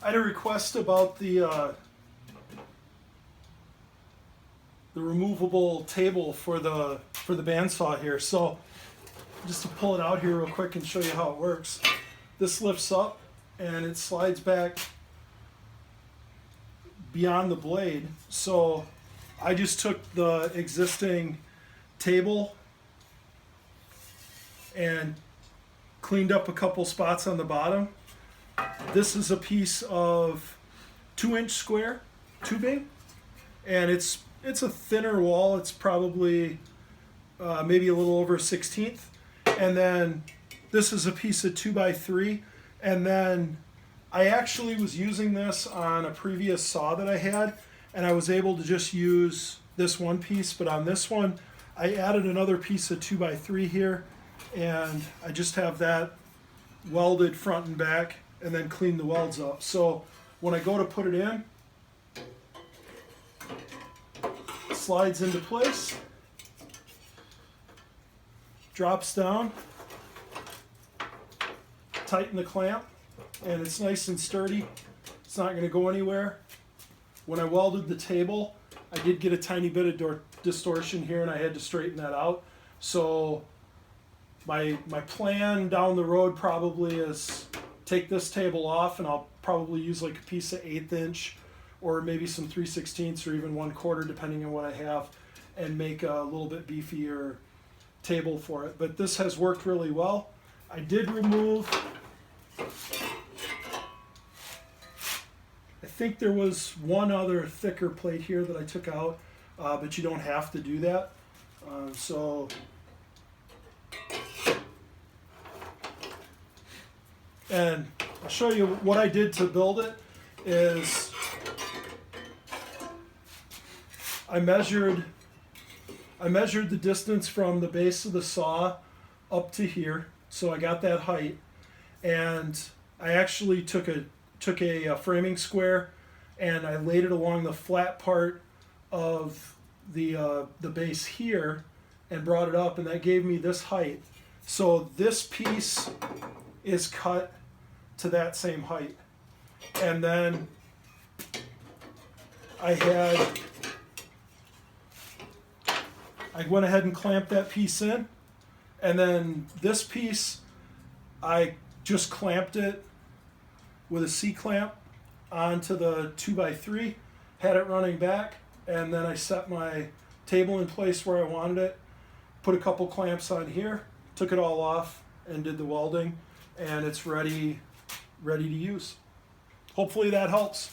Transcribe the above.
I had a request about the removable table for the bandsaw here. So just to pull it out here real quick and show you how it works. This lifts up and it slides back beyond the blade. So I just took the existing table and cleaned up a couple spots on the bottom. This is a piece of 2-inch square tubing, and it's a thinner wall. It's probably maybe a little over a 1/16. And then this is a piece of 2x3. And then I actually was using this on a previous saw that I had, and I was able to just use this one piece. But on this one, I added another piece of 2x3 here, and I just have that welded front and back, and then clean the welds up. So when I go to put it in, it slides into place, drops down, tighten the clamp, and it's nice and sturdy. It's not going to go anywhere. When I welded the table, I did get a tiny bit of distortion here, and I had to straighten that out. So my plan down the road probably is take this table off, and I'll probably use like a piece of 1/8 inch or maybe some 3/16 or even 1/4 depending on what I have, and make a little bit beefier table for it. But this has worked really well. I did remove, I think there was one other thicker plate here that I took out, but you don't have to do that. And I'll show you what I did to build it. Is I measured the distance from the base of the saw up to here, so I got that height, and I actually took a framing square and I laid it along the flat part of the base here and brought it up, and that gave me this height. So this piece is cut to that same height, and then I went ahead and clamped that piece in, and then this piece I just clamped it with a C-clamp onto the 2x3, had it running back, and then I set my table in place where I wanted it, put a couple clamps on here, took it all off, and did the welding, and it's ready to use. Hopefully that helps.